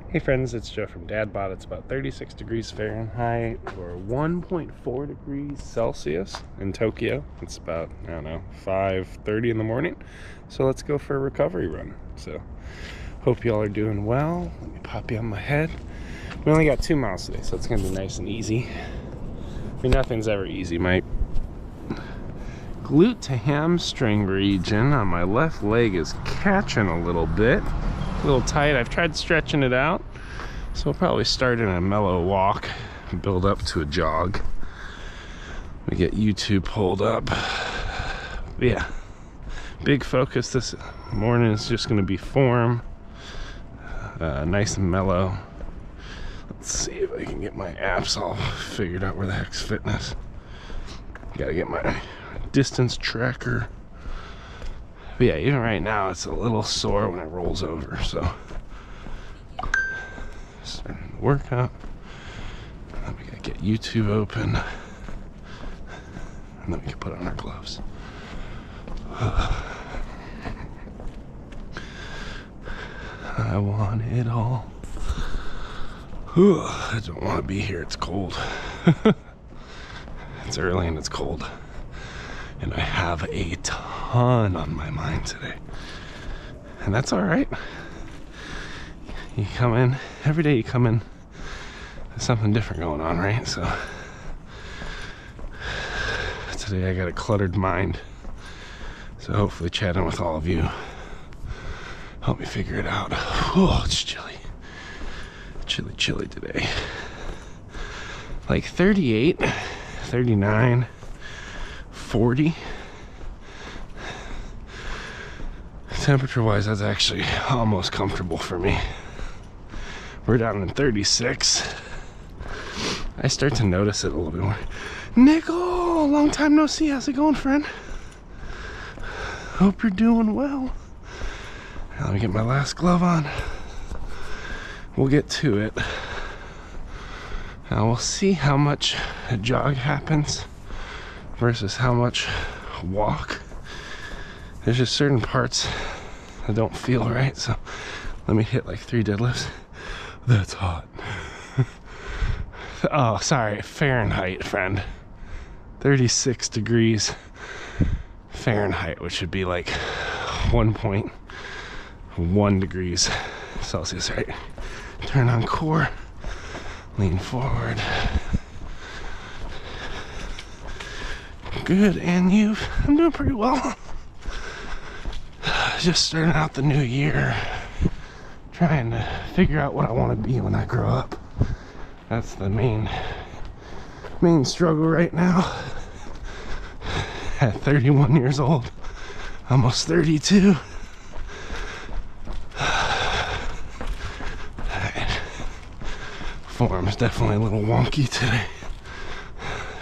Hey friends, it's Joe from DadBod. It's about 36 degrees Fahrenheit or 1.4 degrees Celsius in Tokyo. It's about, I don't know, 5:30 in the morning. So let's go for a recovery run. So hope y'all are doing well. Let me pop you on my head. We only got 2 miles today, so it's gonna be nice and easy. I mean, nothing's ever easy. My glute to hamstring region on my left leg is catching a little bit. A little tight. I've tried stretching it out, so I'll probably start in a mellow walk and build up to a jog. We get YouTube pulled up. But yeah, big focus this morning is just going to be form, nice and mellow. Let's see if I can get my apps all figured out. Where the heck's fitness? Gotta get my distance tracker. But yeah, even right now it's a little sore when it rolls over, so starting the workout. Then we gotta get YouTube open, and then we can put on our gloves. I want it all. I don't want to be here. It's cold. It's early and it's cold. And I have a ton on my mind today. And that's all right. You come in, every day you come in, there's something different going on, right? So today I got a cluttered mind. So hopefully chatting with all of you help me figure it out. Oh, it's chilly. Chilly today. Like 38, 39, 40. Temperature wise, that's actually almost comfortable for me. We're down in 36. I start to notice it a little bit more. Nickel, long time no see. How's it going, friend? Hope you're doing well. Let me get my last glove on. We'll get to it. Now we'll see how much a jog happens versus how much walk. There's just certain parts that don't feel right, so let me hit like 3 deadlifts. That's hot. Oh, sorry, Fahrenheit, friend. 36 degrees Fahrenheit, which should be like 1.1 degrees Celsius, right? Turn on core, lean forward. Good, and you? I'm doing pretty well. Just starting out the new year, trying to figure out what I want to be when I grow up. That's the main struggle right now. At 31 years old, almost 32. Form is definitely a little wonky today,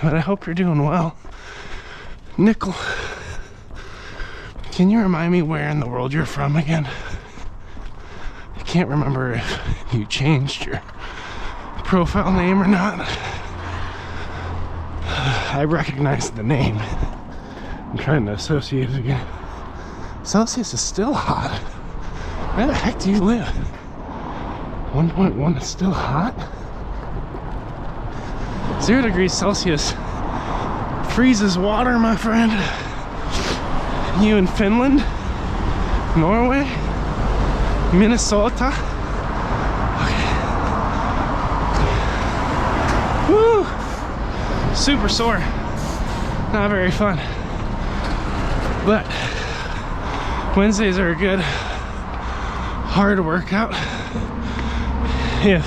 but I hope you're doing well. Nickel, can you remind me where in the world you're from again? I can't remember if you changed your profile name or not. I recognize the name. I'm trying to associate it again. Celsius is still hot. Where the heck do you live? 1.1 is still hot? 0 degrees Celsius freezes water, my friend. You in Finland, Norway, Minnesota. Okay. Woo! Super sore. Not very fun. But Wednesdays are a good hard workout. If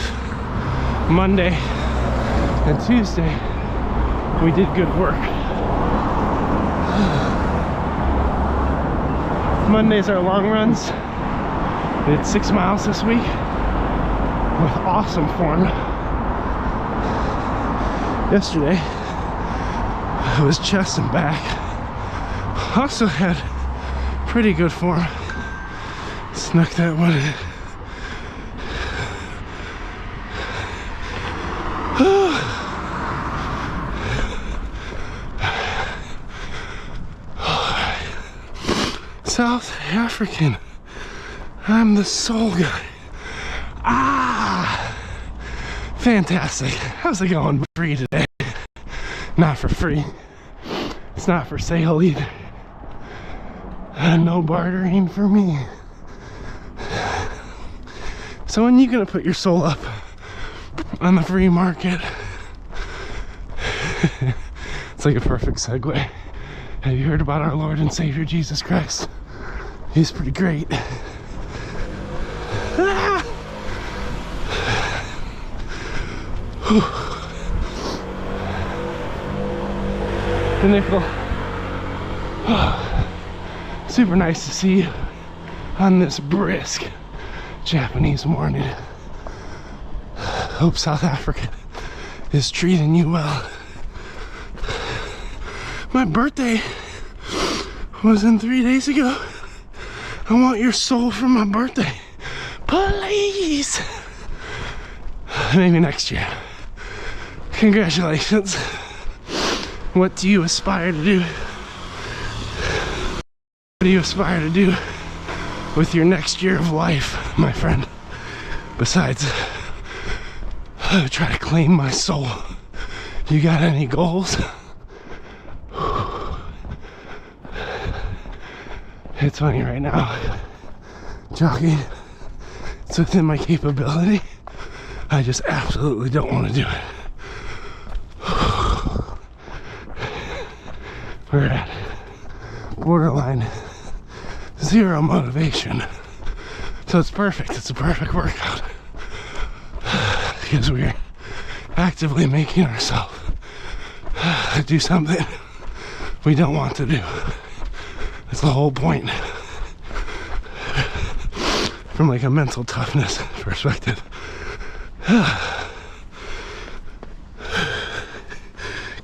Monday and Tuesday we did good work. Mondays are long runs. We did 6 miles this week with awesome form. Yesterday it was chest and back. Also had pretty good form. Snuck that one in. South African. I'm the soul guy. Ah! Fantastic. How's it going? Free today. Not for free. It's not for sale either. No bartering for me. So when are you gonna put your soul up on the free market? It's like a perfect segue. Have you heard about our Lord and Savior Jesus Christ? He's pretty great. Ah! The nickel. Super nice to see you on this brisk Japanese morning. Hope South Africa is treating you well. My birthday was in 3 days ago. I want your soul for my birthday. Please. Maybe next year. Congratulations. What do you aspire to do? What do you aspire to do with your next year of life, my friend? Besides, try to claim my soul. You got any goals? It's funny right now. Jogging, it's within my capability. I just absolutely don't want to do it. We're at borderline zero motivation. So it's perfect. It's a perfect workout. Because we're actively making ourselves do something we don't want to do. That's the whole point. From like a mental toughness perspective.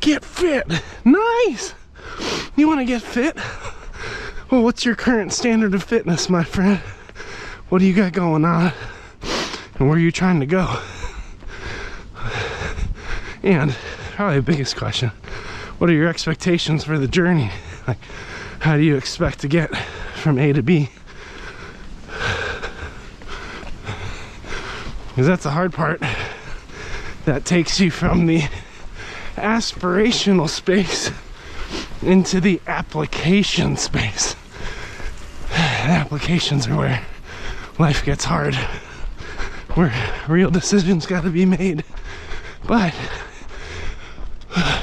Get fit. Nice. You want to get fit? Well, what's your current standard of fitness, my friend? What do you got going on? And where are you trying to go? And probably the biggest question, what are your expectations for the journey? Like, how do you expect to get from A to B? Because that's the hard part. That takes you from the aspirational space into the application space. And applications are where life gets hard, where real decisions got to be made. But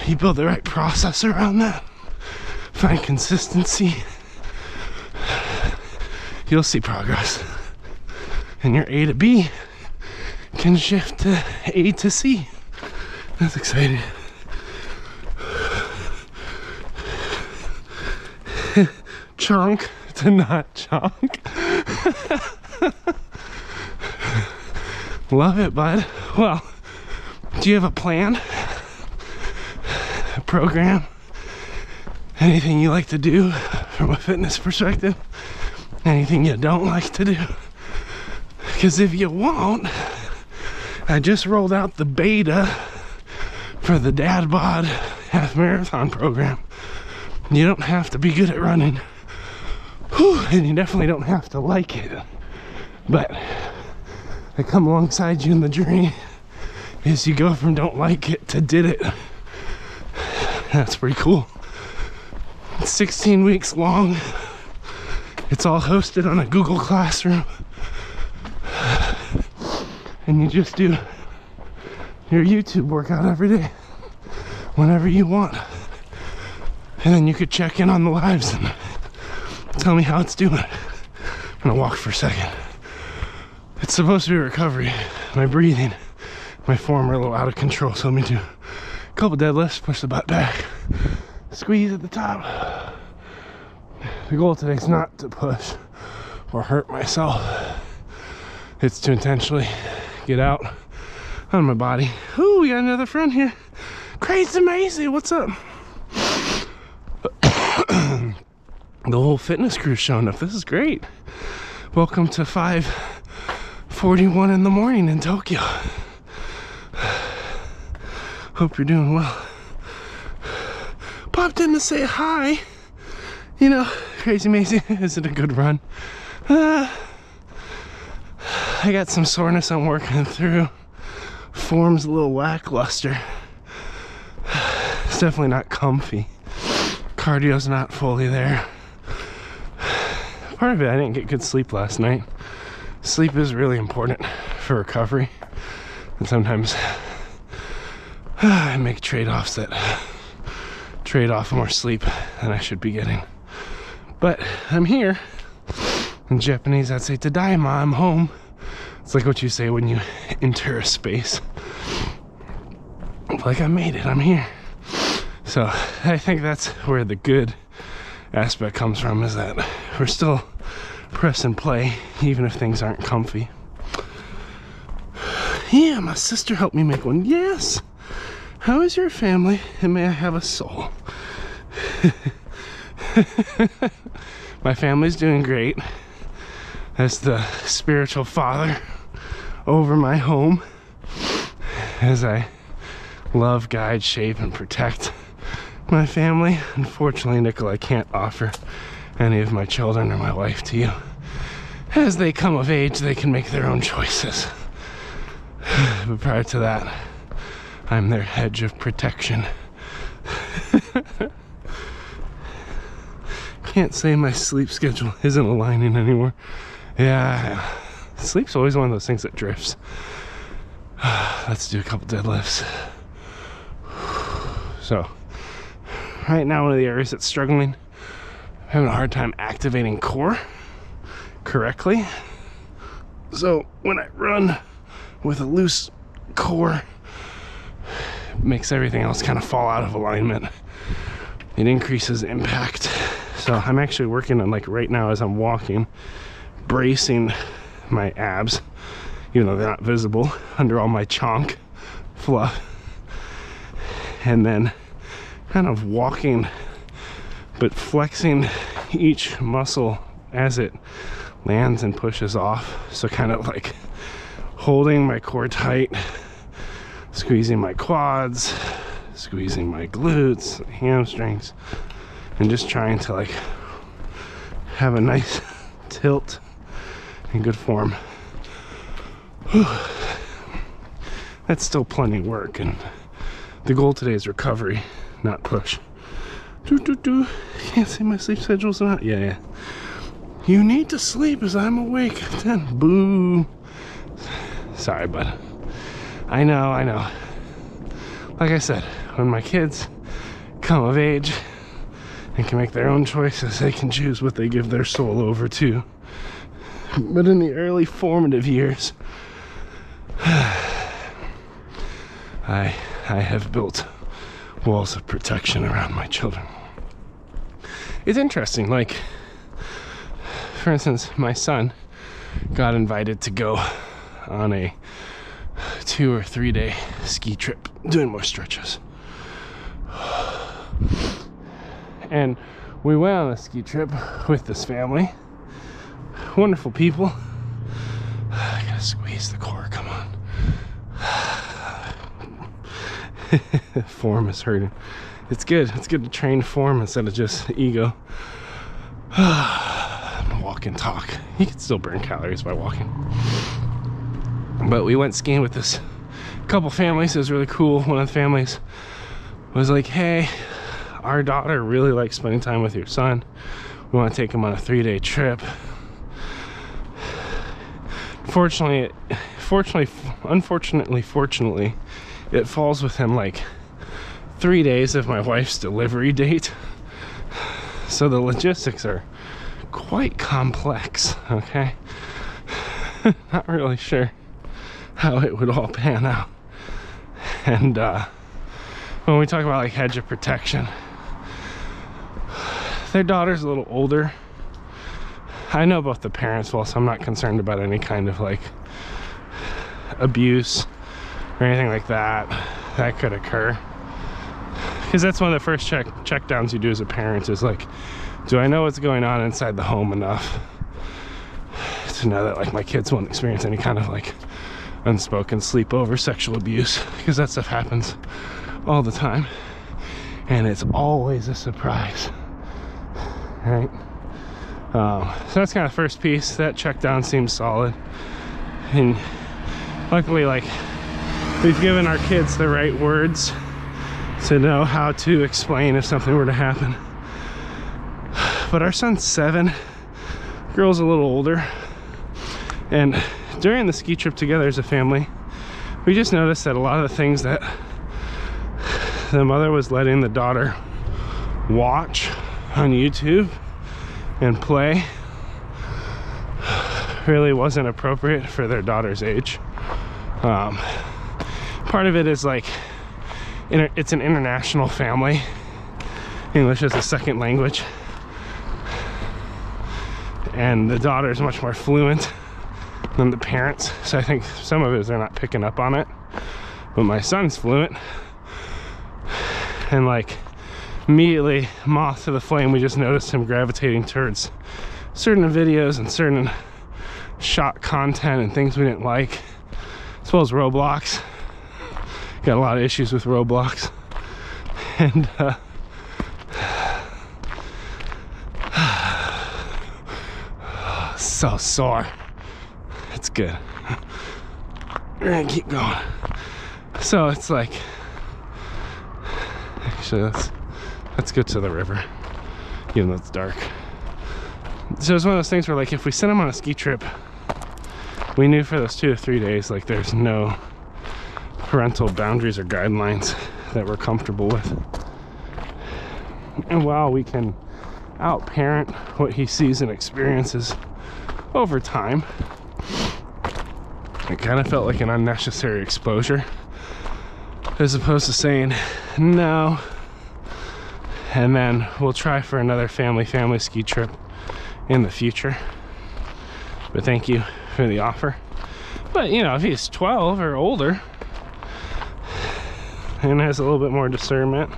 you build the right process around that, find consistency, you'll see progress. And your A to B can shift to A to C. That's exciting. Chunk to not chunk. Love it, bud. Well, do you have a plan? A program? Anything you like to do from a fitness perspective? Anything you don't like to do? Because if you won't, I just rolled out the beta for the DadBod half marathon program. You don't have to be good at running. Whew, and you definitely don't have to like it. But I come alongside you in the journey as you go from don't like it to did it. That's pretty cool. It's 16 weeks long. It's all hosted on a Google Classroom. And you just do your YouTube workout every day, whenever you want. And then you could check in on the lives and tell me how it's doing. I'm gonna walk for a second. It's supposed to be recovery. My breathing, my form are a little out of control, so let me do a couple deadlifts, push the butt back, squeeze at the top. The goal today is not to push or hurt myself. It's to intentionally get out on my body. Ooh, we got another friend here. Crazy Maisie, what's up? The whole fitness crew showing up. This is great. Welcome to 5:41 in the morning in Tokyo. Hope you're doing well. Popped in to say hi. You know, Crazy Maisie, is it a good run? I got some soreness I'm working through. form's a little lackluster. It's definitely not comfy. Cardio's not fully there. Part of it, I didn't get good sleep last night. Sleep is really important for recovery. And sometimes I make trade-offs that trade off more sleep than I should be getting. But I'm here. In Japanese, I'd say, Tadaima, I'm home. It's like what you say when you enter a space. Like, I made it, I'm here. So I think that's where the good aspect comes from, is that we're still press and play, even if things aren't comfy. Yeah, my sister helped me make one. Yes. How is your family? And may I have a soul? My family's doing great. As the spiritual father over my home, as I love, guide, shape, and protect my family. Unfortunately, Nickel, I can't offer any of my children or my wife to you. As they come of age, they can make their own choices. But prior to that, I'm their hedge of protection. Can't say my sleep schedule isn't aligning anymore. Yeah, sleep's always one of those things that drifts. Let's do a couple deadlifts. So, right now one of the areas that's struggling, I'm having a hard time activating core correctly. So when I run with a loose core, it makes everything else kind of fall out of alignment. It increases impact. So I'm actually working on, like right now as I'm walking, bracing my abs, even though they're not visible, under all my chonk fluff. And then kind of walking, but flexing each muscle as it lands and pushes off. So kind of like holding my core tight, squeezing my quads, squeezing my glutes, hamstrings, and just trying to like have a nice tilt in good form. Whew. That's still plenty of work, and the goal today is recovery, not push. Can't say my sleep schedule's not. Yeah. You need to sleep as I'm awake. Then boo. Sorry, bud. I know. Like I said, when my kids come of age and can make their own choices, they can choose what they give their soul over to. But in the early formative years, I have built walls of protection around my children. It's interesting, like, for instance, my son got invited to go on a 2 or 3 day ski trip, doing more stretches. And we went on a ski trip with this family. Wonderful people. I gotta squeeze the core, come on. Form is hurting. It's good to train form instead of just ego. Walk and talk. You can still burn calories by walking. But we went skiing with this couple families. It was really cool. One of the families was like, hey, our daughter really likes spending time with your son. We want to take him on a 3-day trip. Fortunately, it falls within like 3 days of my wife's delivery date. So the logistics are quite complex, okay? Not really sure how it would all pan out. And when we talk about like hedge of protection, their daughter's a little older. I know both the parents well, so I'm not concerned about any kind of like abuse or anything like that could occur, because that's one of the first check downs you do as a parent, is like, do I know what's going on inside the home enough to know that like my kids won't experience any kind of like unspoken sleepover sexual abuse, because that stuff happens all the time and it's always a surprise, right? So that's kind of the first piece. That check down seems solid, and luckily like we've given our kids the right words to know how to explain if something were to happen. But our son's 7, girl's a little older, and during the ski trip together as a family, we just noticed that a lot of the things that the mother was letting the daughter watch on YouTube and play really wasn't appropriate for their daughter's age. Part of it is like, it's an international family. English is a second language. And the daughter is much more fluent than the parents. So I think some of it is they're not picking up on it. But my son's fluent. And like, immediately, moth to the flame, we just noticed him gravitating towards certain videos and certain shot content and things we didn't like, as well as Roblox. Got a lot of issues with Roblox. And so sore. It's good. We're gonna keep going. So it's like, actually let's go to the river, even though it's dark. So it's one of those things where, like, if we sent them on a ski trip, we knew for those 2 to 3 days, like, there's no parental boundaries or guidelines that we're comfortable with. And while we can out-parent what he sees and experiences over time, it kind of felt like an unnecessary exposure, as opposed to saying no, and then we'll try for another family ski trip in the future. But thank you for the offer. But you know, if he's 12 or older and has a little bit more discernment,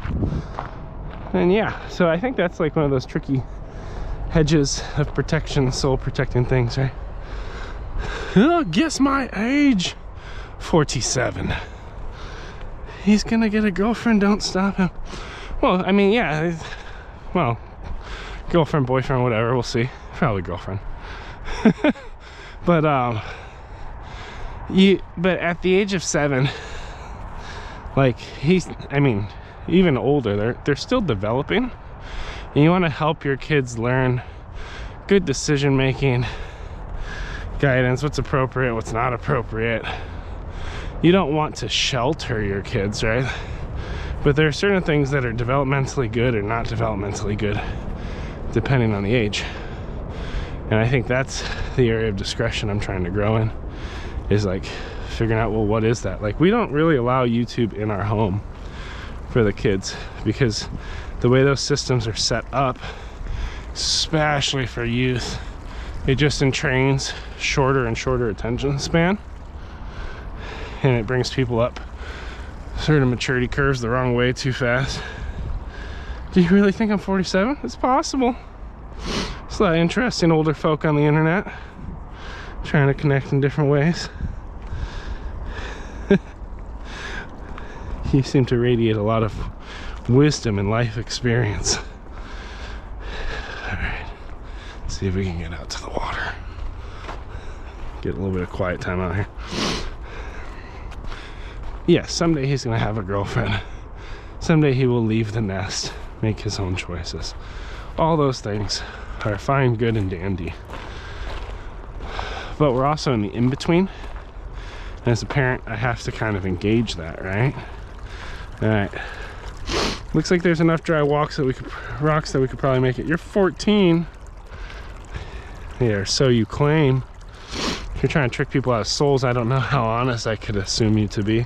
then yeah. So I think that's like one of those tricky hedges of protection, soul protecting things, right? Oh, guess my age. 47. He's gonna get a girlfriend, don't stop him. Well, I mean, yeah, well, girlfriend, boyfriend, whatever, we'll see. Probably girlfriend. But but at the age of 7, like, I mean, even older, they're still developing, and you want to help your kids learn good decision making, guidance, what's appropriate, what's not appropriate. You don't want to shelter your kids, right? But there are certain things that are developmentally good or not developmentally good, depending on the age. And I think that's the area of discretion I'm trying to grow in, is like figuring out, well, what is that? Like, we don't really allow YouTube in our home for the kids, because the way those systems are set up, especially for youth, it just entrains shorter and shorter attention span, and it brings people up certain maturity curves the wrong way too fast. Do you really think I'm 47? It's possible. There's a lot of interesting older folk on the internet trying to connect in different ways. You seem to radiate a lot of wisdom and life experience. All right, let's see if we can get out to the water. Get a little bit of quiet time out here. Yes, someday he's gonna have a girlfriend. Someday he will leave the nest, make his own choices. All those things are fine, good, and dandy. But we're also in the in-between. And as a parent, I have to kind of engage that, right? All right. Looks like there's enough dry rocks that we could probably make it. You're 14. Yeah, so you claim. If you're trying to trick people out of souls, I don't know how honest I could assume you to be.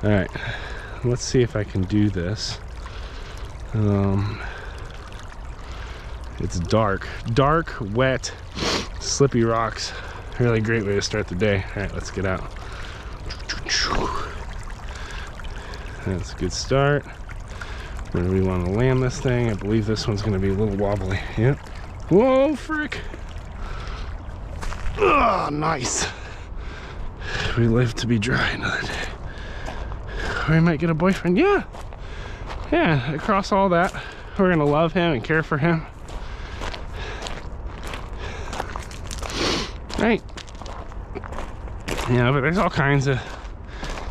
All right, let's see if I can do this. It's dark, wet, slippy rocks. Really great way to start the day. All right, let's get out. That's a good start. Where do we want to land this thing? I believe this one's going to be a little wobbly. Yep. Whoa, frick. Oh, nice. We live to be dry another day. We might get a boyfriend. Yeah. Yeah, across all that, we're going to love him and care for him. Right. Yeah, but there's all kinds of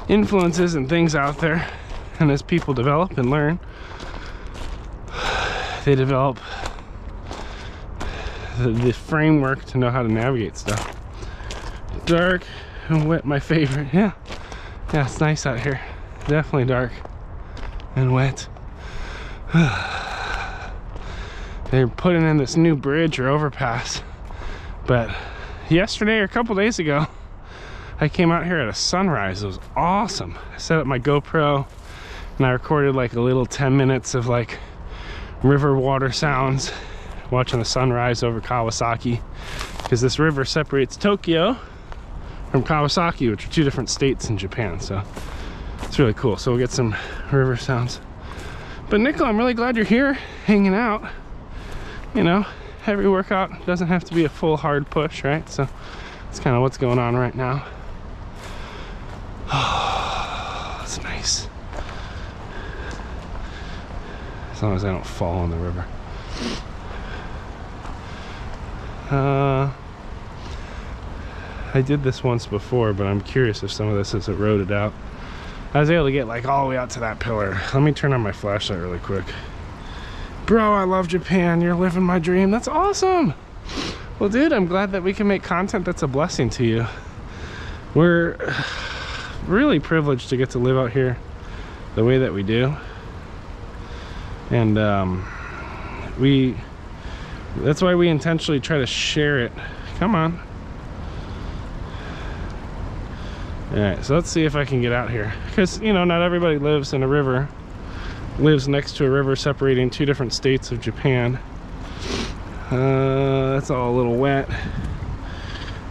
influences and things out there. And as people develop and learn, they develop the framework to know how to navigate stuff. Dark and wet, my favorite. Yeah, it's nice out here. Definitely dark and wet. They're putting in this new bridge or overpass, but yesterday or a couple days ago, I came out here at a sunrise. It was awesome. I set up my GoPro and I recorded like a little 10 minutes of like river water sounds, watching the sunrise over Kawasaki, because this river separates Tokyo from Kawasaki, which are two different states in Japan. So it's really cool. So we'll get some river sounds. But Nickel, I'm really glad you're here hanging out. You know, every workout doesn't have to be a full hard push, right? So it's kind of what's going on right now. Oh, that's nice. As long as I don't fall in the river. I did this once before, but I'm curious if some of this is eroded out. I was able to get like all the way out to that pillar. Let me turn on my flashlight really quick. Bro, I love Japan. You're living my dream. That's awesome. Well, dude, I'm glad that we can make content that's a blessing to you. We're really privileged to get to live out here the way that we do. And that's why we intentionally try to share it. Come on. All right, so let's see if I can get out here, because you know, not everybody lives in a river, lives next to a river separating two different states of Japan. That's all a little wet.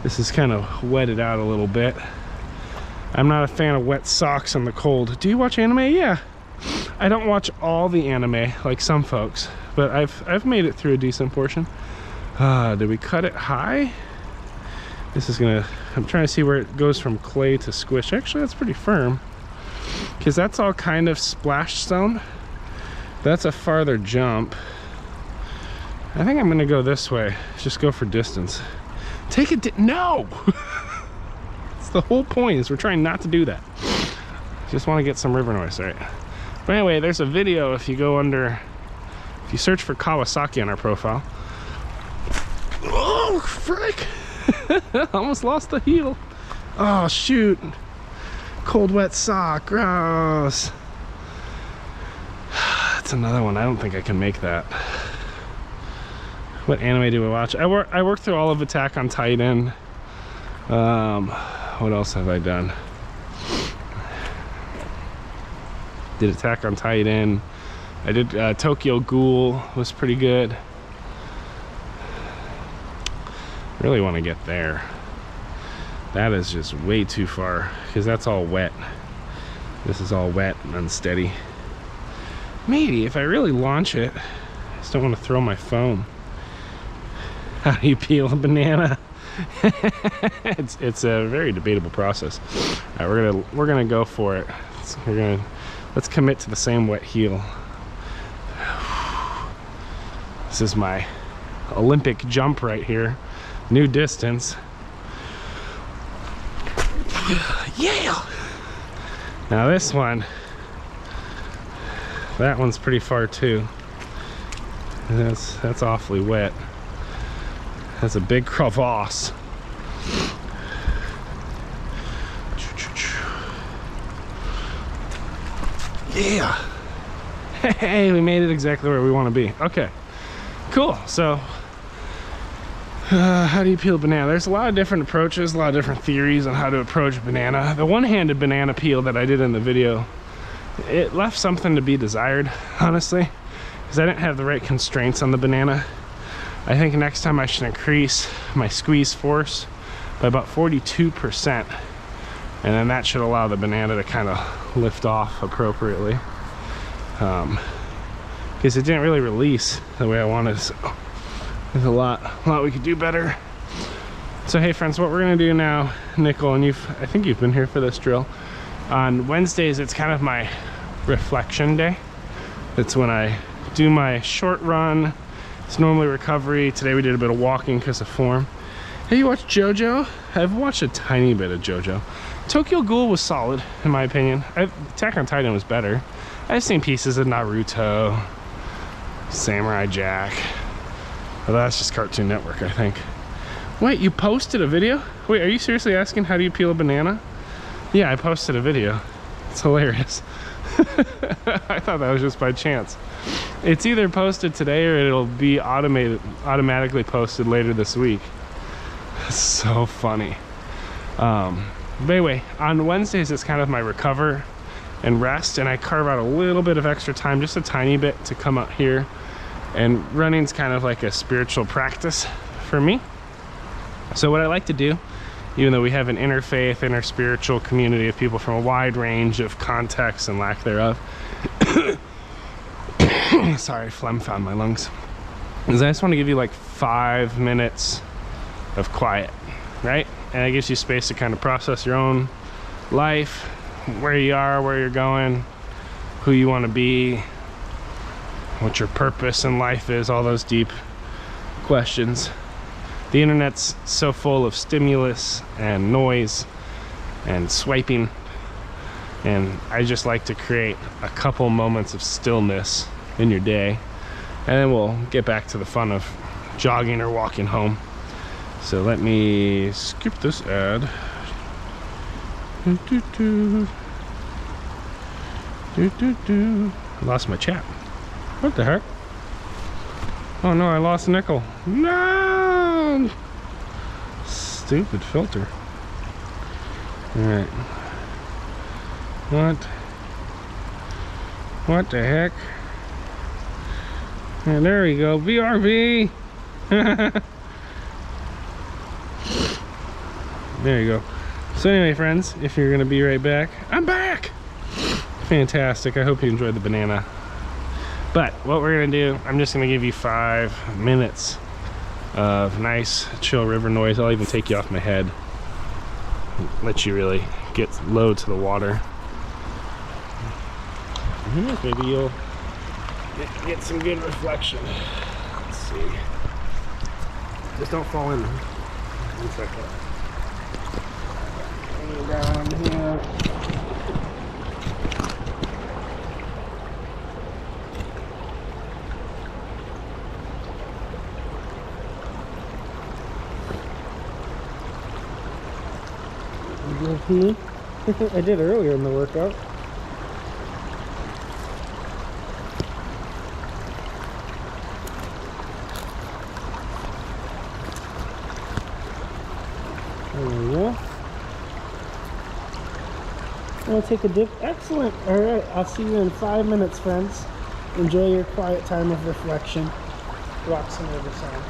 This is kind of wetted out a little bit. I'm not a fan of wet socks in the cold. Do you watch anime? Yeah. I don't watch all the anime like some folks, but I've made it through a decent portion. Did we cut it high? This is gonna, I'm trying to see where it goes from clay to squish. Actually, that's pretty firm, because that's all kind of splash stone. That's a farther jump. I think I'm gonna go this way. Just go for distance. Take it, no! It's the whole point, is we're trying not to do that. Just wanna get some river noise, right? But anyway, there's a video if you go under, if you search for Kawasaki on our profile. Oh, frick! Almost lost the heel. Oh, shoot. Cold, wet sock. Gross. That's another one. I don't think I can make that. What anime do we watch? I worked through all of Attack on Titan. What else have I done? Did Attack on Titan. I did Tokyo Ghoul. Was pretty good. Really want to get there. That is just way too far, because that's all wet. This is all wet and unsteady. Maybe if I really launch it, I just don't want to throw my phone. How do you peel a banana? It's a very debatable process. All right, we're gonna go for it. Let's commit to the same wet heel. This is my Olympic jump right here. New distance. Yeah! Now this one, that one's pretty far too. That's awfully wet. That's a big crevasse. Yeah! Hey, we made it exactly where we want to be. Okay, cool. So how do you peel a banana? There's a lot of different approaches, a lot of different theories on how to approach a banana. The one-handed banana peel that I did in the video, it left something to be desired, honestly, because I didn't have the right constraints on the banana. I think next time I should increase my squeeze force by about 42%, and then that should allow the banana to kind of lift off appropriately, because it didn't really release the way I wanted. So there's a lot we could do better. So hey friends, what we're gonna do now, Nickel, and I think you've been here for this drill. On Wednesdays, it's kind of my reflection day. It's when I do my short run. It's normally recovery. Today we did a bit of walking because of form. Hey, you watch JoJo? I've watched a tiny bit of JoJo. Tokyo Ghoul was solid, in my opinion. Attack on Titan was better. I've seen pieces of Naruto, Samurai Jack. Well, that's just Cartoon Network, I think. Wait, you posted a video? Wait, are you seriously asking how do you peel a banana? Yeah, I posted a video. It's hilarious. I thought that was just by chance. It's either posted today or it'll be automatically posted later this week. It's so funny. But anyway, on Wednesdays it's kind of my recover and rest, and I carve out a little bit of extra time, just a tiny bit, to come out here. And running's kind of like a spiritual practice for me. So what I like to do, even though we have an interfaith, interspiritual community of people from a wide range of contexts and lack thereof, sorry, phlegm found my lungs, is I just want to give you like 5 minutes of quiet, right? And it gives you space to kind of process your own life, where you are, where you're going, who you want to be, what your purpose in life is, all those deep questions. The internet's so full of stimulus and noise and swiping, and I just like to create a couple moments of stillness in your day, and then we'll get back to the fun of jogging or walking home. So let me skip this ad. I lost my chat. What the heck? Oh no, I lost a nickel. No! Stupid filter. Alright. What the heck? And there we go. VRV! There you go. So anyway, friends, if you're gonna be right back, I'm back! Fantastic. I hope you enjoyed the banana. But what we're gonna do, I'm just gonna give you 5 minutes of nice, chill river noise. I'll even take you off my head, let you really get low to the water. Maybe you'll get some good reflection. Let's see. Just don't fall in. One second. Down here. I did earlier in the workout. There we go. I'll take a dip. Excellent. All right, I'll see you in 5 minutes, friends. Enjoy your quiet time of reflection. Rock some river sounds.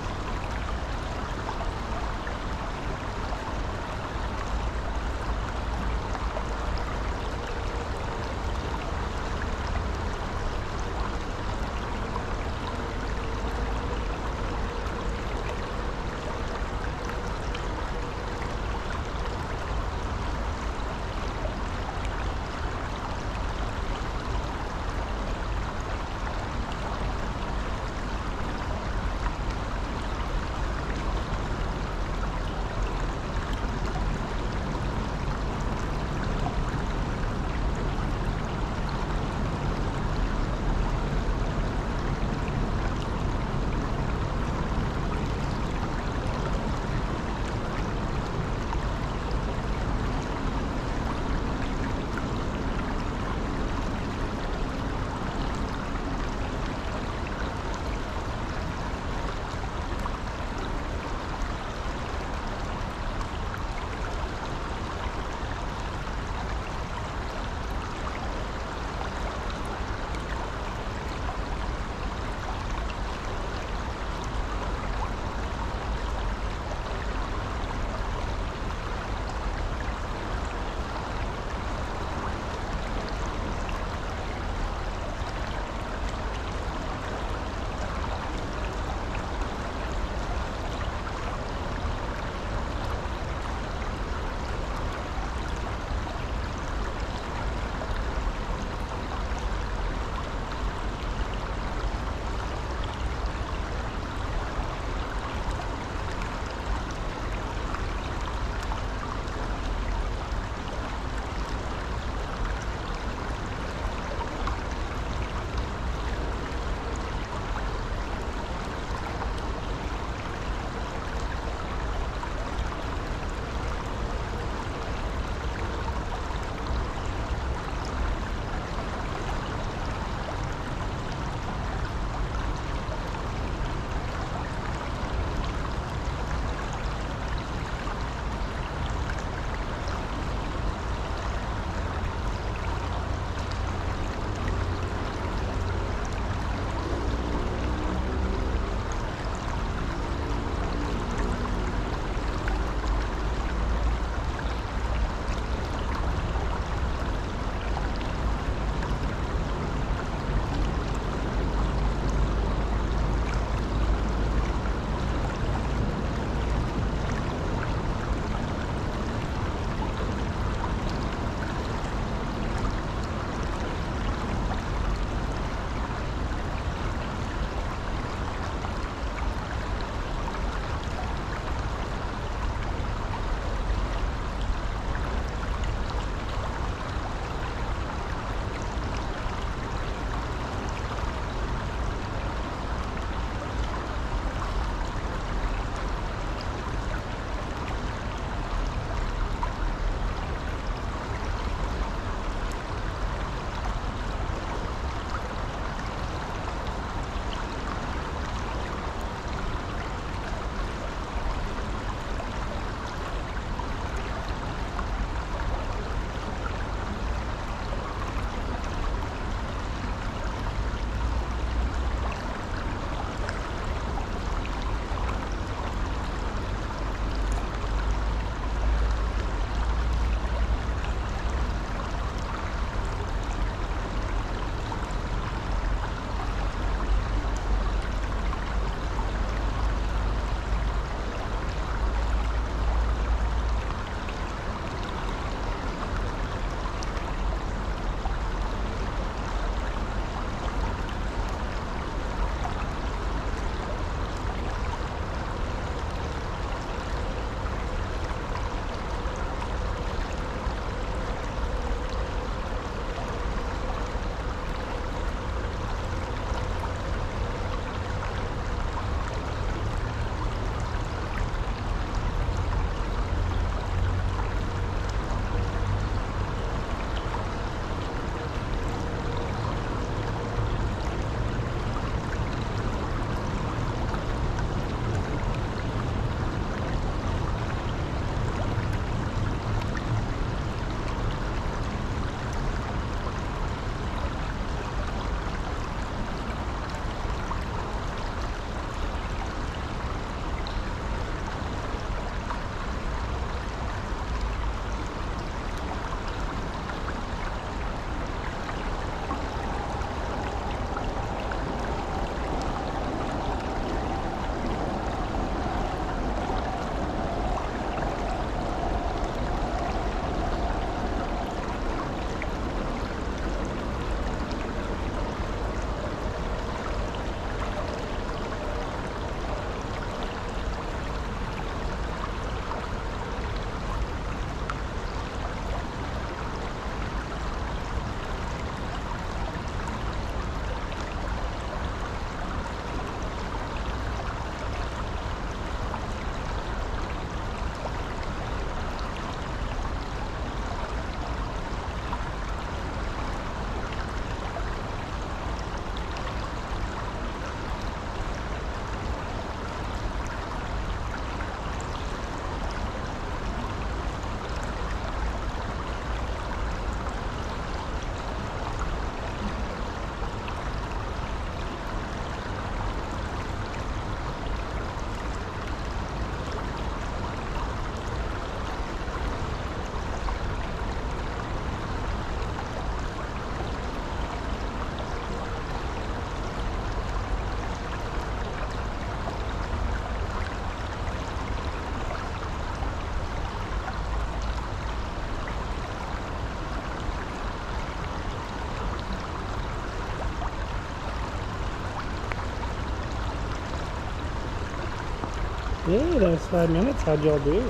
Yeah, that was 5 minutes. How'd y'all do?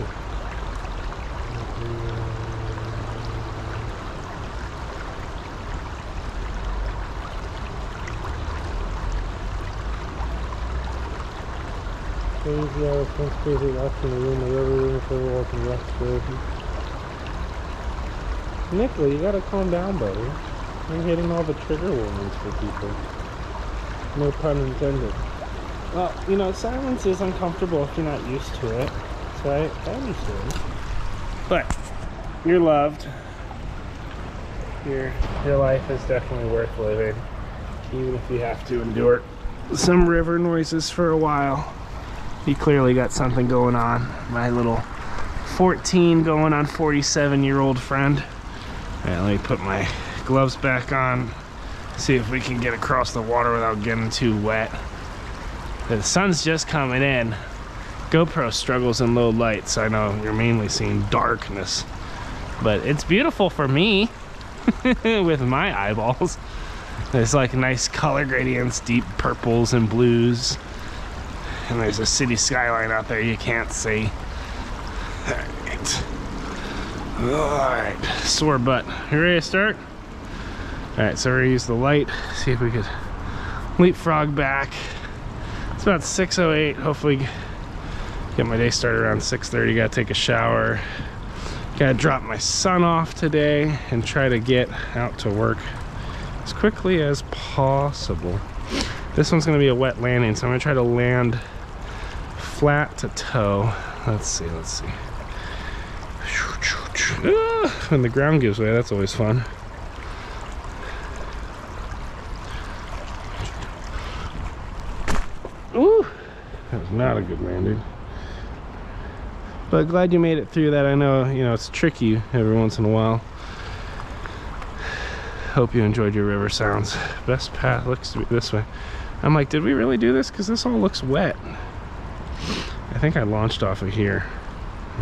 Crazy hour, French crazy watching the room, the river room for the walk and rest therapy. Nicola, you gotta calm down, buddy. I'm hitting all the trigger warnings for people. No pun intended. Well, you know, silence is uncomfortable if you're not used to it. So I understand. But you're loved. Your life is definitely worth living. Even if you have to endure some river noises for a while. You clearly got something going on. My little 14 going on 47-year-old friend. All right, let me put my gloves back on. See if we can get across the water without getting too wet. The sun's just coming in. GoPro struggles in low light, so I know you're mainly seeing darkness. But it's beautiful for me with my eyeballs. There's like nice color gradients, deep purples and blues. And there's a city skyline out there you can't see. Alright, sore butt. You ready to start? Alright, so we're gonna use the light, see if we could leapfrog back. It's about 6:08. Hopefully get my day started around 6:30. Gotta take a shower. Gotta drop my son off today and try to get out to work as quickly as possible. This one's gonna be a wet landing, so I'm gonna try to land flat to toe. Let's see. When the ground gives way, that's always fun. Ooh, that was not a good landing. But glad you made it through that. I know, you know, it's tricky every once in a while. Hope you enjoyed your river sounds. Best path looks to be this way. I'm like, did we really do this? Because this all looks wet. I think I launched off of here.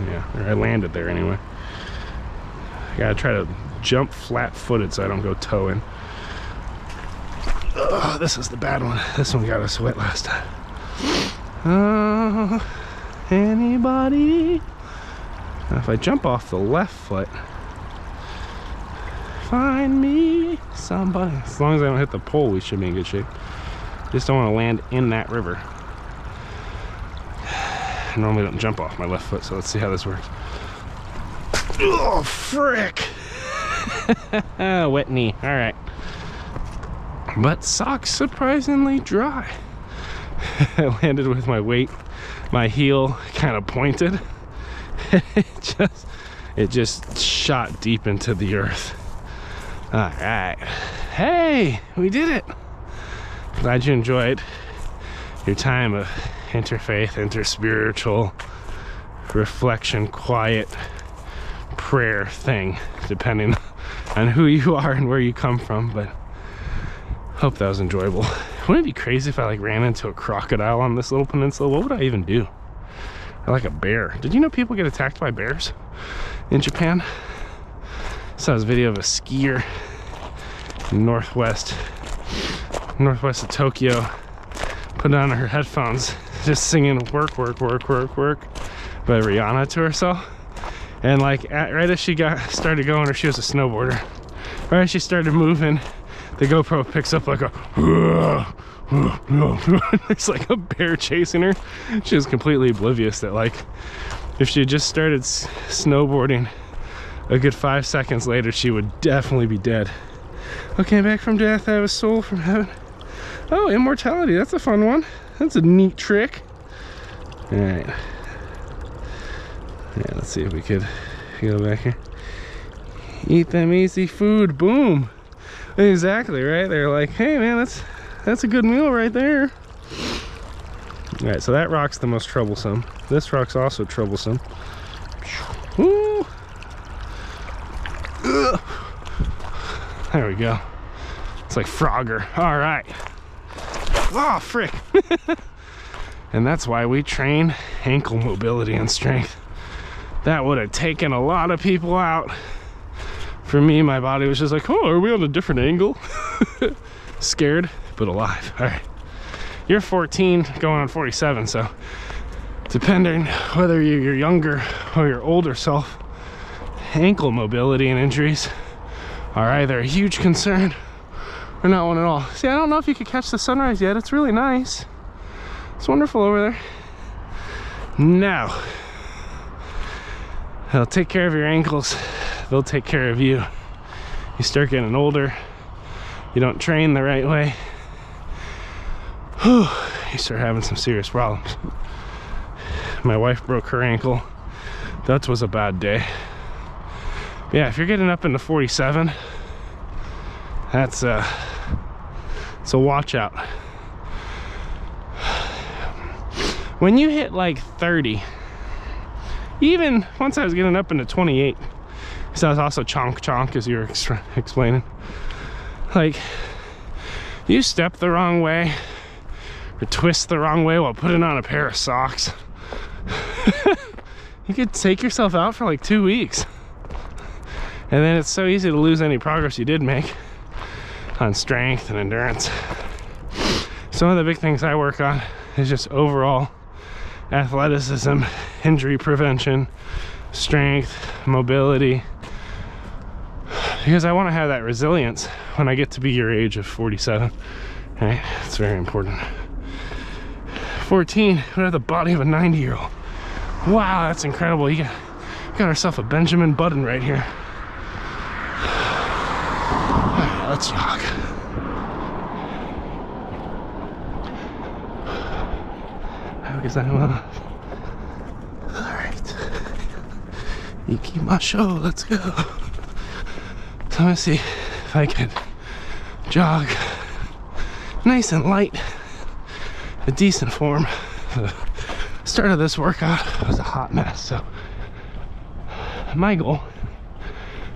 Yeah, or I landed there anyway. I gotta try to jump flat-footed so I don't go towing. Oh, this is the bad one. This one got us wet last time. Anybody? Now if I jump off the left foot, find me somebody. As long as I don't hit the pole, we should be in good shape. Just don't want to land in that river. I normally don't jump off my left foot, so let's see how this works. Oh, frick! Wet knee. All right. But socks surprisingly dry. I landed with my weight, my heel kind of pointed. it just shot deep into the earth. All right. Hey, we did it. Glad you enjoyed your time of interfaith, interspiritual reflection, quiet prayer thing, depending on who you are and where you come from. But hope that was enjoyable. Wouldn't it be crazy if I like ran into a crocodile on this little peninsula? What would I even do? Or like a bear. Did you know people get attacked by bears in Japan? I saw this video of a skier in northwest of Tokyo, put on her headphones, just singing work by Rihanna to herself. And like right as she started going, or she was a snowboarder, right as she started moving, the GoPro picks up like a it's like a bear chasing her. She was completely oblivious that like if she had just started snowboarding a good 5 seconds later, she would definitely be dead. Okay, back from death, I have a soul from heaven. Oh, immortality, that's a fun one. That's a neat trick. All right. Yeah, let's see if we could go back here. Eat them easy food, boom. Exactly, right? They're like, hey man, that's a good meal right there. All right, so that rock's the most troublesome. This rock's also troublesome. Woo. Ugh. There we go. It's like Frogger. All right. Oh, frick. And that's why we train ankle mobility and strength. That would have taken a lot of people out. For me, my body was just like, oh, are we on a different angle? Scared, but alive. All right. You're 14 going on 47, so depending whether you're your younger or your older self, ankle mobility and injuries are either a huge concern or not one at all. See, I don't know if you could catch the sunrise yet. It's really nice. It's wonderful over there. Now, they'll take care of your ankles. They'll take care of you. You start getting older. You don't train the right way. Whew, you start having some serious problems. My wife broke her ankle. That was a bad day. Yeah, if you're getting up into 47, that's a watch out. When you hit like 30, even once I was getting up into 28, so I was also chonk as you were explaining. Like, you step the wrong way or twist the wrong way while putting on a pair of socks, you could take yourself out for like 2 weeks. And then it's so easy to lose any progress you did make on strength and endurance. Some of the big things I work on is just overall athleticism, injury prevention, strength, mobility, because I want to have that resilience when I get to be your age of 47. Right? It's very important. 14, we have the body of a 90-year-old. Wow, that's incredible. You got ourselves a Benjamin Button right here. All right, let's jog. How is that one? All right. You keep my show. Let's go. So I'm gonna see if I can jog nice and light, a decent form. The start of this workout was a hot mess, so my goal,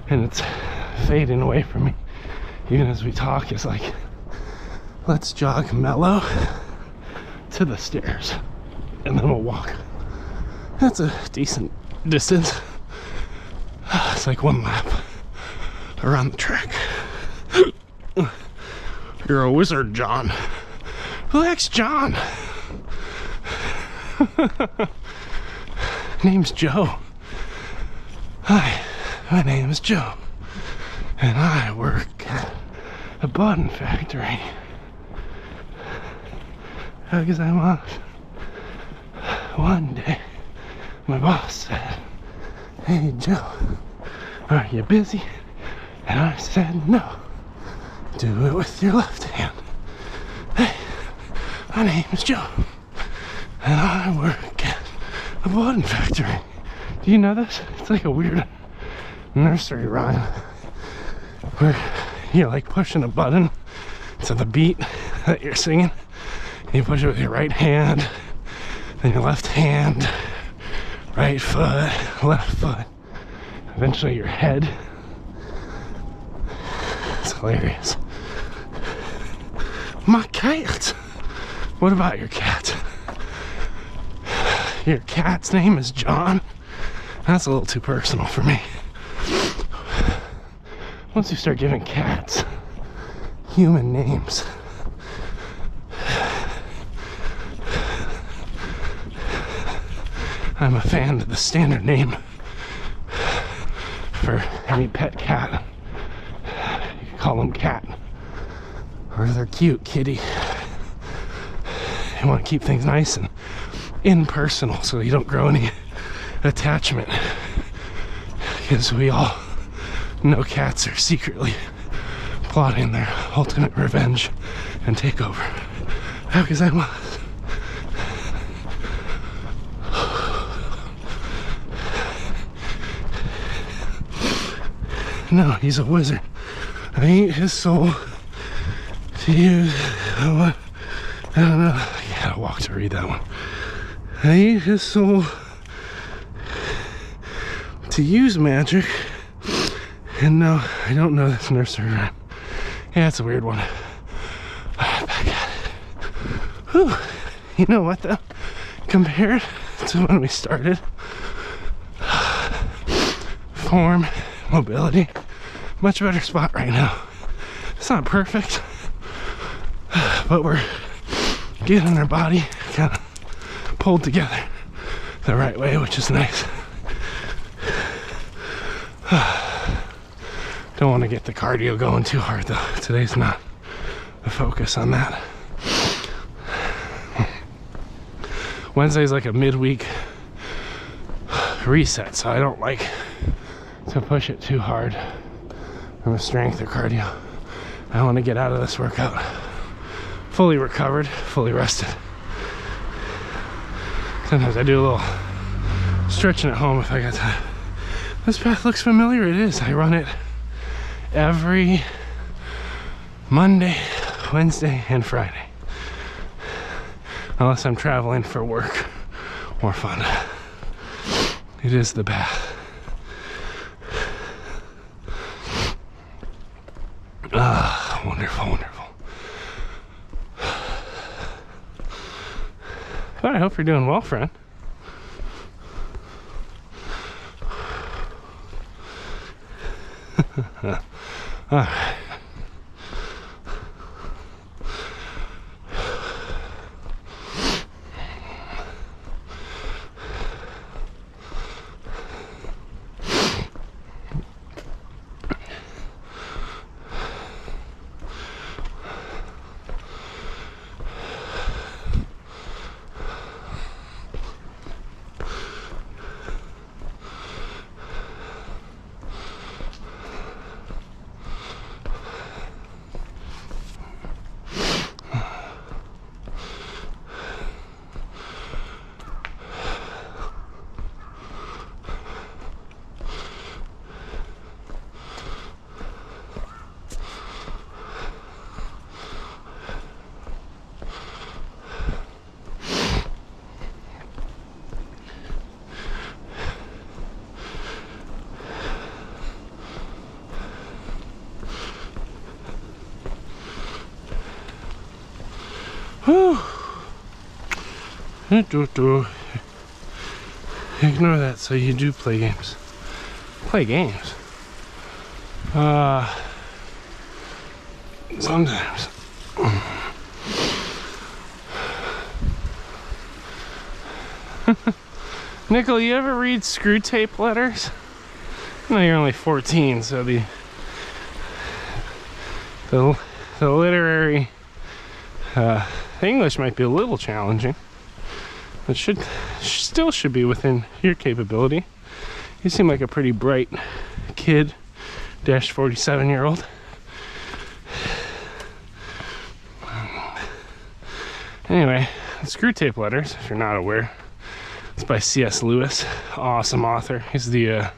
and it's fading away from me even as we talk, is like, let's jog mellow to the stairs and then we'll walk. That's a decent distance. It's like 1 lap around the track. You're a wizard, John. Who the heck's John? Name's Joe. Hi, my name is Joe, and I work at a button factory. Because I'm off. One day, my boss said, "Hey, Joe, are you busy?" And I said, "No. Do it with your left hand." Hey, my name is Joe, and I work at a button factory. Do you know this? It's like a weird nursery rhyme where you're like pushing a button to the beat that you're singing. You push it with your right hand, then your left hand, right foot, left foot, eventually your head. It's hilarious. My cat. What about your cat? Your cat's name is John? That's a little too personal for me. Once you start giving cats human names, I'm a fan of the standard name for any pet cat. You can call them Cat, or they're cute, Kitty. You want to keep things nice and impersonal so you don't grow any attachment, because we all know cats are secretly plotting their ultimate revenge and takeover. How because I was. No, he's a wizard. I ain't his soul to use. I don't know. I gotta walk to read that one. I ain't his soul to use magic. And no, I don't know this nursery rhyme. Yeah, it's a weird one. Alright, back at it. Whew. You know what though? Compared to when we started, form, mobility, much better spot right now. It's not perfect, but we're getting our body kind of pulled together. the right way, which is nice. Don't want to get the cardio going too hard though. Today's not the focus on that. Wednesday's like a midweek reset, so I don't like to push it too hard from a strength or cardio. I want to get out of this workout fully recovered, fully rested. Sometimes I do a little stretching at home if I got time. This path looks familiar. It is. I run it every Monday, Wednesday, and Friday. Unless I'm traveling for work or fun. It is the path. Ah, wonderful, wonderful. Well, I hope you're doing well, friend. All right. Whew. Ignore that, so you do play games. Play games? Sometimes. Nickel, you ever read Screw Tape Letters? I know you're only 14, so the literary English might be a little challenging, but still should be within your capability. You seem like a pretty bright kid, 47-year-old. Anyway, Screw Tape Letters, if you're not aware, it's by C.S. Lewis, awesome author. He's the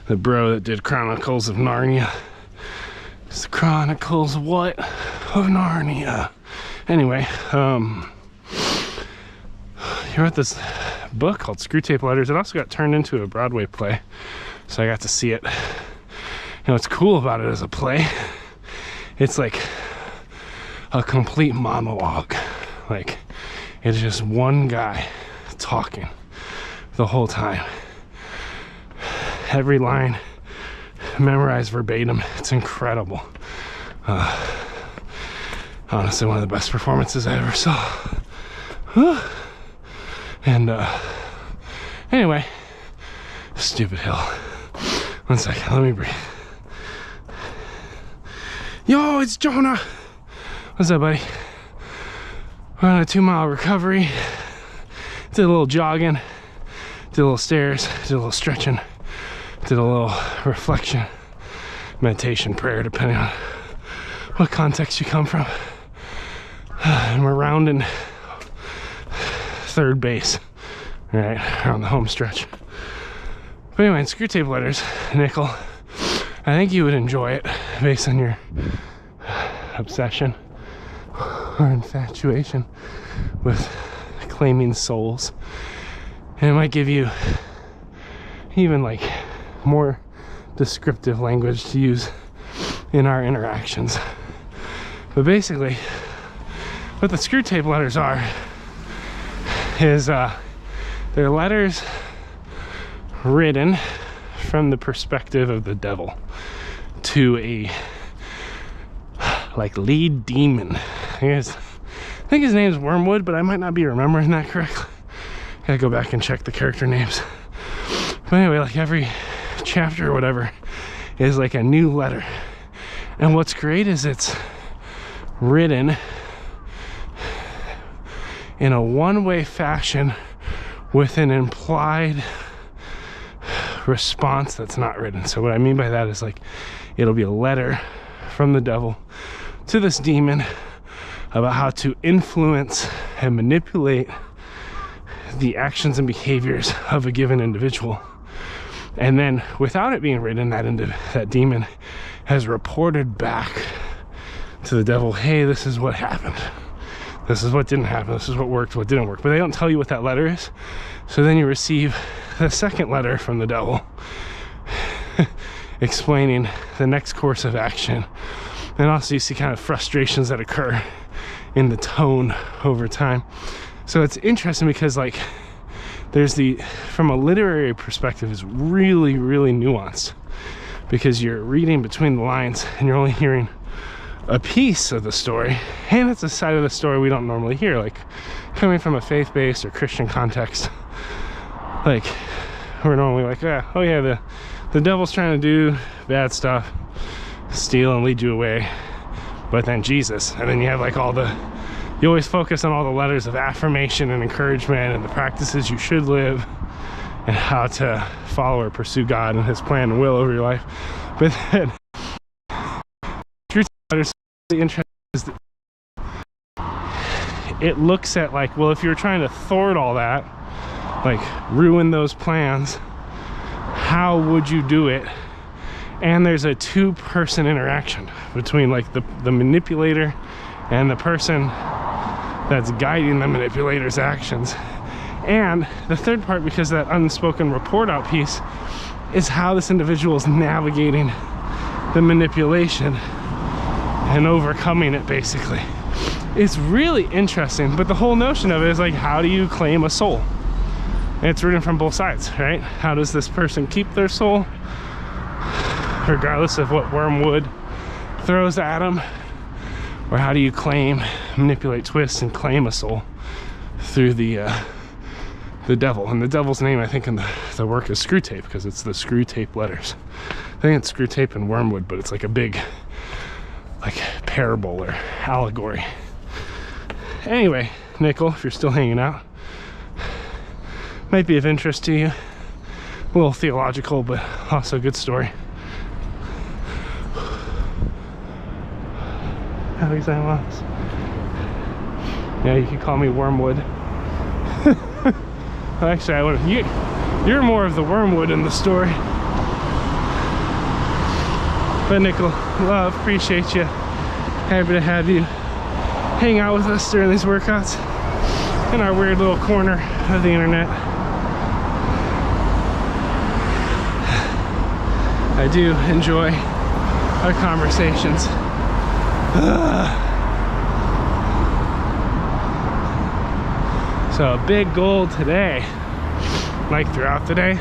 bro that did Chronicles of Narnia. It's the Chronicles of what? Of Narnia. Anyway, he wrote this book called Screw Tape Letters. It also got turned into a Broadway play, so I got to see it. You know what's cool about it as a play? It's like a complete monologue. Like, it's just one guy talking the whole time. Every line memorized verbatim. It's incredible. Honestly, one of the best performances I ever saw. Whew. And anyway, stupid hill. 1 second, let me breathe. Yo, it's Jonah. What's up, buddy? We're on a 2-mile recovery. Did a little jogging, did a little stairs, did a little stretching, did a little reflection, meditation, prayer, depending on what context you come from. And we're rounding third base, all right, around the home stretch. But anyway, in Screw Tape Letters, Nickel, I think you would enjoy it based on your obsession or infatuation with claiming souls. And it might give you even like more descriptive language to use in our interactions. But basically, what the Screw Tape Letters are is they're letters written from the perspective of the devil to a like lead demon. I think his name's Wormwood, but I might not be remembering that correctly. Gotta go back and check the character names. But anyway, like every chapter or whatever is like a new letter. And what's great is it's written in a one-way fashion with an implied response that's not written. So what I mean by that is like it'll be a letter from the devil to this demon about how to influence and manipulate the actions and behaviors of a given individual. And then without it being written, that demon has reported back to the devil, hey, this is what happened. This is what didn't happen. This is what worked, what didn't work. But they don't tell you what that letter is. So then you receive the second letter from the devil explaining the next course of action. And also you see kind of frustrations that occur in the tone over time. So it's interesting because like there's from a literary perspective, is really, really nuanced because you're reading between the lines and you're only hearing a piece of the story, and it's a side of the story we don't normally hear, like coming from a faith-based or Christian context. Like we're normally like, oh yeah, the devil's trying to do bad stuff, steal and lead you away, but then Jesus, and then you have like you always focus on all the letters of affirmation and encouragement and the practices you should live and how to follow or pursue God and his plan and will over your life. But then truth letters really interesting is that it looks at like, well, if you're trying to thwart all that, like ruin those plans, how would you do it? And there's a two-person interaction between like the manipulator and the person that's guiding the manipulator's actions. And the third part, because that unspoken report out piece, is how this individual is navigating the manipulation and overcoming it, basically. It's really interesting, but the whole notion of it is like, how do you claim a soul? And it's written from both sides, right? How does this person keep their soul, regardless of what Wormwood throws at them? Or how do you claim, manipulate, twist, and claim a soul through the devil? And the devil's name, I think, in the work is Screwtape, because it's the Screwtape letters. I think it's Screwtape and Wormwood, but it's like a big, like, parable or allegory. Anyway, Nickel, if you're still hanging out, might be of interest to you. A little theological, but also a good story. Yeah, you could call me Wormwood. Actually, I would. You're more of the Wormwood in the story. But Nickel, love, appreciate you. Happy to have you hang out with us during these workouts in our weird little corner of the internet. I do enjoy our conversations. So a big goal today, like throughout the day,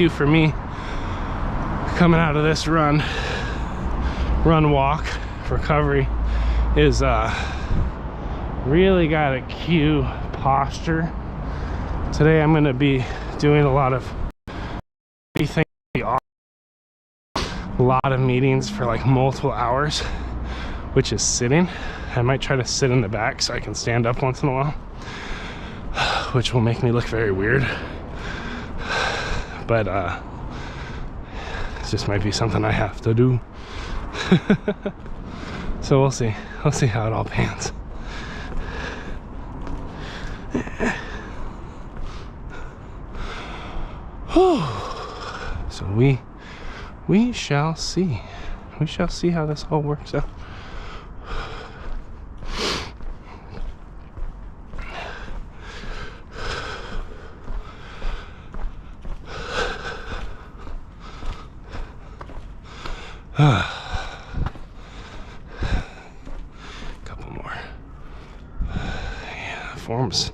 for me coming out of this run walk recovery is really got to cue posture. Today I'm going to be doing a lot of meetings for like multiple hours, which is sitting. I might try to sit in the back so I can stand up once in a while, which will make me look very weird, but it just might be something I have to do. So we'll see how it all pans. So we shall see. We shall see how this all works out. Couple more. Yeah, forms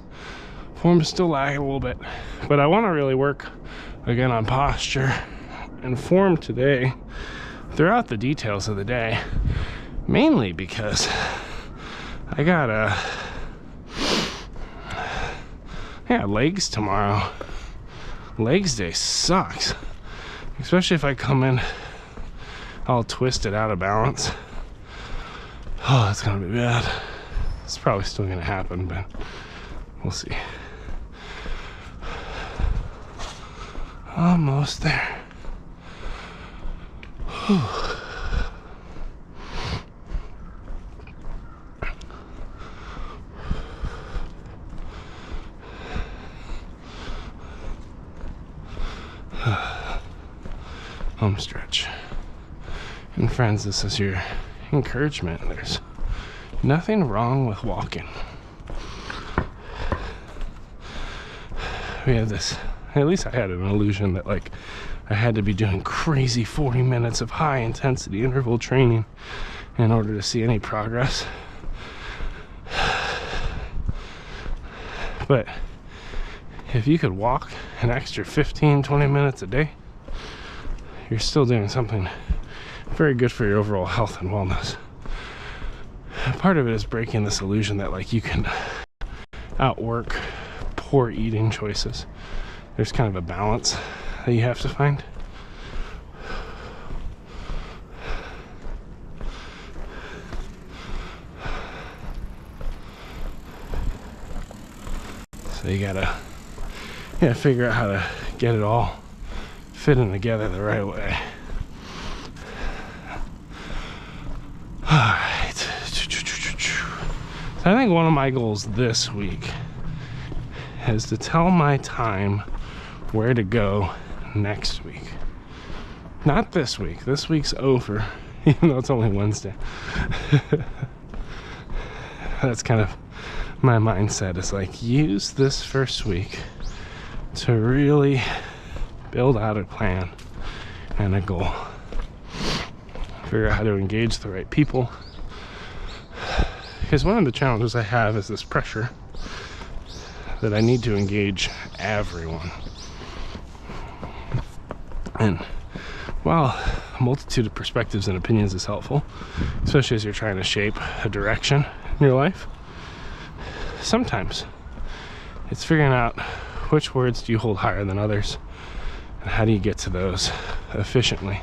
still lag a little bit, but I want to really work again on posture and form today throughout the details of the day, mainly because I got Yeah, legs tomorrow. Legs day sucks. Especially if I come in all twisted out of balance. Oh, that's gonna be bad. It's probably still gonna happen, but we'll see. Almost there. Whew. Home stretch. And friends, this is your encouragement. There's nothing wrong with walking. We had this, at least I had an illusion that like I had to be doing crazy 40 minutes of high intensity interval training in order to see any progress. But if you could walk an extra 15-20 minutes a day, you're still doing something very good for your overall health and wellness. Part of it is breaking this illusion that like you can outwork poor eating choices. There's kind of a balance that you have to find. So you gotta figure out how to get it all fitting together the right way. Alright. So I think one of my goals this week is to tell my time where to go next week. Not this week. This week's over, even though it's only Wednesday. That's kind of my mindset. Is like, use this first week to really build out a plan and a goal. Figure out how to engage the right people. Because one of the challenges I have is this pressure that I need to engage everyone. And while a multitude of perspectives and opinions is helpful, especially as you're trying to shape a direction in your life, sometimes it's figuring out which words do you hold higher than others, and how do you get to those efficiently.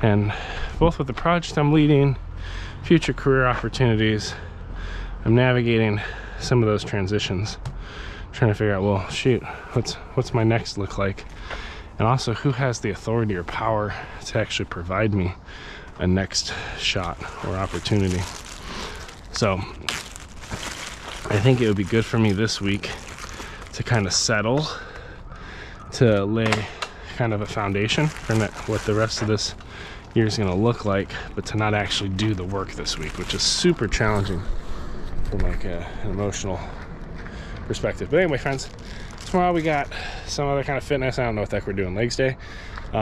And both with the project I'm leading, future career opportunities, I'm navigating some of those transitions, trying to figure out, well, shoot, what's my next look like? And also, who has the authority or power to actually provide me a next shot or opportunity? So I think it would be good for me this week to kind of settle, to lay kind of a foundation for what the rest of this year is going to look like, but to not actually do the work this week, which is super challenging from like an emotional perspective. But anyway, friends, tomorrow we got some other kind of fitness. I don't know what the heck we're doing, legs day.